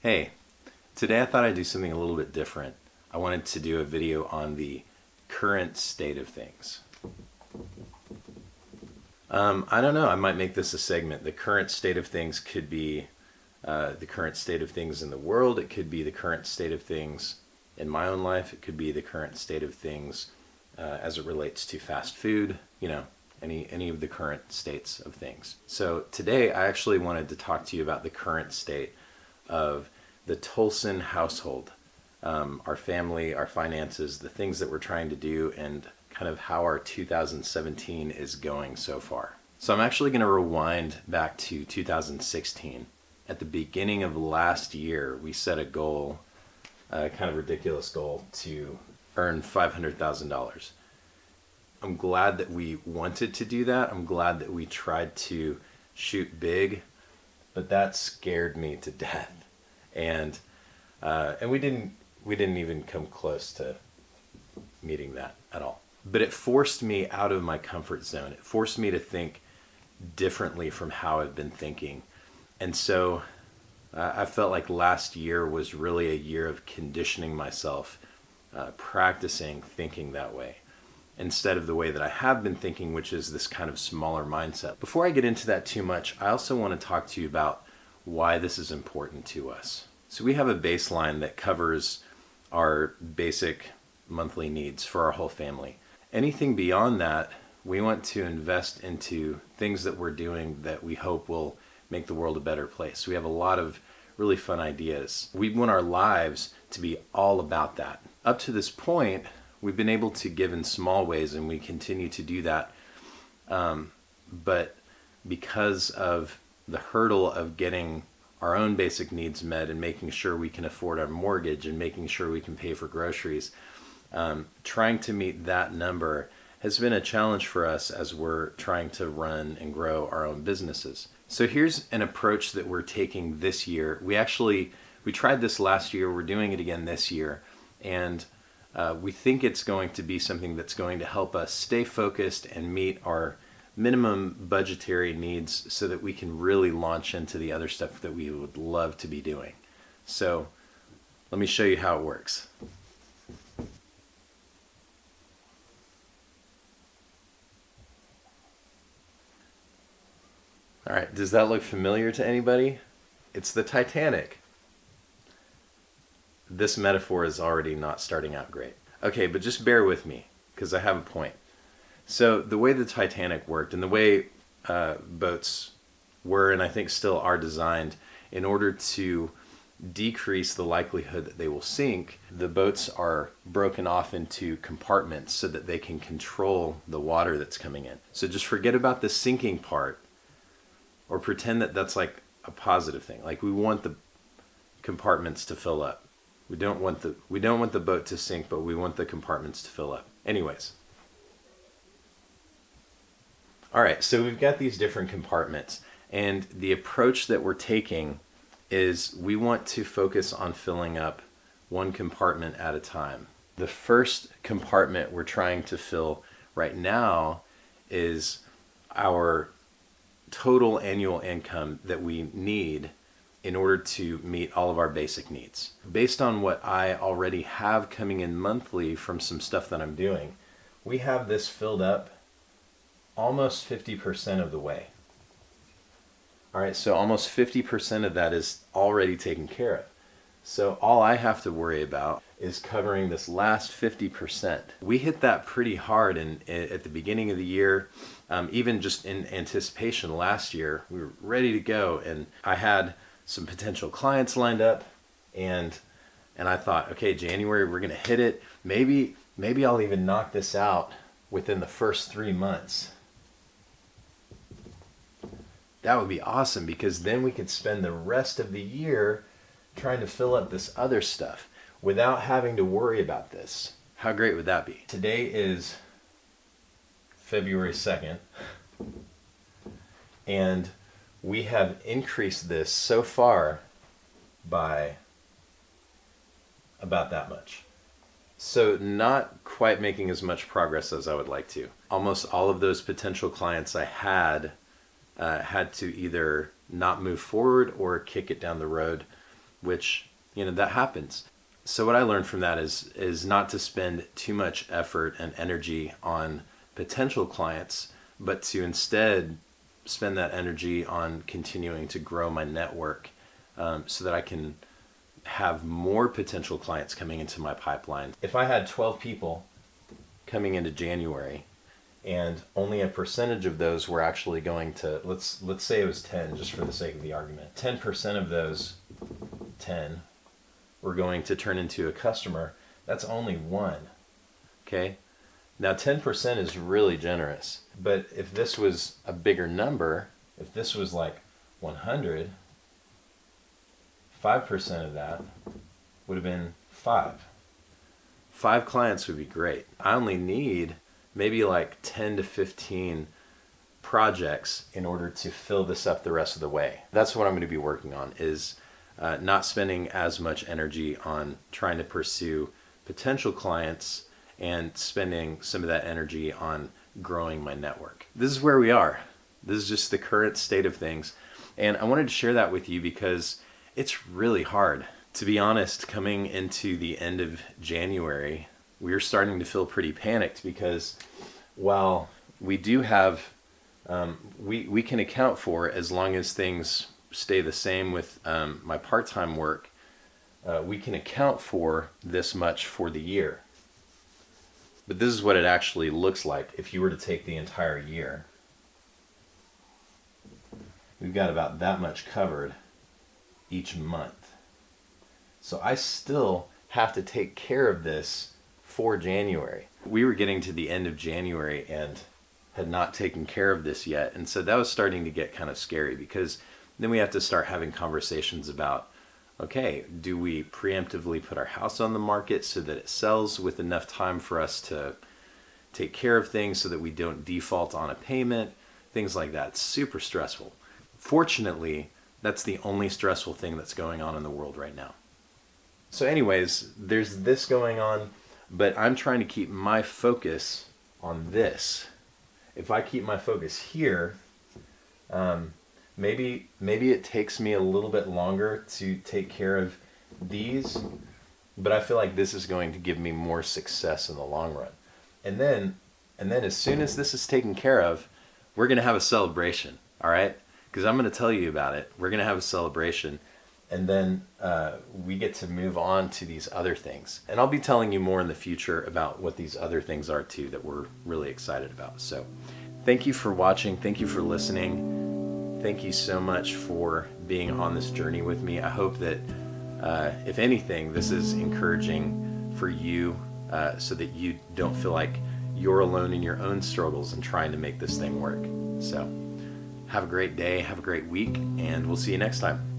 Hey, today I thought I'd do something a little bit different. I wanted to do a video on the current state of things. I don't know, I might make this a segment. The current state of things could be the current state of things in the world. It could be the current state of things in my own life. It could be the current state of things as it relates to fast food, any of the current states of things. So today I actually wanted to talk to you about the current state of the Tolson household, our family, our finances, the things that we're trying to do, and kind of how our 2017 is going so far. So I'm actually going to rewind back to 2016. At the beginning of last year, we set a goal, a kind of ridiculous goal, to earn $500,000. I'm glad that we wanted to do that. I'm glad that we tried to shoot big, but that scared me to death. And we didn't even come close to meeting that at all. But it forced me out of my comfort zone. It forced me to think differently from how I've been thinking. And so I felt like last year was really a year of conditioning myself, practicing thinking that way, instead of the way that I have been thinking, which is this kind of smaller mindset. Before I get into that too much, I also want to talk to you about why this is important to us. So we have a baseline that covers our basic monthly needs for our whole family. Anything beyond that, we want to invest into things that we're doing that we hope will make the world a better place. We have a lot of really fun ideas. We want our lives to be all about that. Up to this point, we've been able to give in small ways, and we continue to do that. But because of the hurdle of getting our own basic needs met and making sure we can afford our mortgage and making sure we can pay for groceries, trying to meet that number has been a challenge for us as we're trying to run and grow our own businesses. So here's an approach that we're taking this year. We tried this last year, we're doing it again this year, and we think it's going to be something that's going to help us stay focused and meet our minimum budgetary needs so that we can really launch into the other stuff that we would love to be doing. So let me show you how it works. All right, does that look familiar to anybody? It's the Titanic. This metaphor is already not starting out great. Okay, but just bear with me, because I have a point. So the way the Titanic worked, and the way boats were, and I think still are designed, in order to decrease the likelihood that they will sink, the boats are broken off into compartments so that they can control the water that's coming in. So just forget about the sinking part, or pretend that that's like a positive thing. Like, we want the compartments to fill up. We don't want the boat to sink, but we want the compartments to fill up. Anyways. All right, so we've got these different compartments, and the approach that we're taking is we want to focus on filling up one compartment at a time. The first compartment we're trying to fill right now is our total annual income that we need in order to meet all of our basic needs. Based on what I already have coming in monthly from some stuff that I'm doing, we have this filled up almost 50% of the way. All right, so almost 50% of that is already taken care of. So all I have to worry about is covering this last 50%. We hit that pretty hard at the beginning of the year, even just in anticipation last year. We were ready to go, and I had some potential clients lined up, and I thought, okay, January, we're gonna hit it. Maybe I'll even knock this out within the first 3 months. That would be awesome, because then we could spend the rest of the year trying to fill up this other stuff. without having to worry about this. How great would that be? Today is February 2nd, and we have increased this so far by about that much. So not quite making as much progress as I would like to. Almost all of those potential clients I had to either not move forward or kick it down the road, which, that happens. So what I learned from that is not to spend too much effort and energy on potential clients, but to instead spend that energy on continuing to grow my network, so that I can have more potential clients coming into my pipeline. If I had 12 people coming into January and only a percentage of those were actually going to, let's say it was 10 just for the sake of the argument. 10% of those 10 were going to turn into a customer. That's only one. Okay? Now 10% is really generous, but if this was a bigger number, if this was like 100, 5% of that would have been 5. 5 clients would be great. I only need maybe like 10 to 15 projects in order to fill this up the rest of the way. That's what I'm going to be working on, is not spending as much energy on trying to pursue potential clients and spending some of that energy on growing my network. This is where we are. This is just the current state of things. And I wanted to share that with you because it's really hard. To be honest, coming into the end of January, we were starting to feel pretty panicked because while we do have, we can account for, as long as things stay the same with my part-time work, we can account for this much for the year. But this is what it actually looks like if you were to take the entire year. We've got about that much covered each month. So I still have to take care of this for January. We were getting to the end of January and had not taken care of this yet. And so that was starting to get kind of scary, because then we have to start having conversations about, okay, do we preemptively put our house on the market so that it sells with enough time for us to take care of things so that we don't default on a payment, things like that. It's super stressful. Fortunately, that's the only stressful thing that's going on in the world right now. So anyways, there's this going on, but I'm trying to keep my focus on this. If I keep my focus here, maybe it takes me a little bit longer to take care of these, but I feel like this is going to give me more success in the long run. And then as soon as this is taken care of, we're going to have a celebration, all right? Because I'm going to tell you about it. We're going to have a celebration, and then we get to move on to these other things. And I'll be telling you more in the future about what these other things are too that we're really excited about. So thank you for watching. Thank you for listening. Thank you so much for being on this journey with me. I hope that, if anything, this is encouraging for you, so that you don't feel like you're alone in your own struggles and trying to make this thing work. So have a great day, have a great week, and we'll see you next time.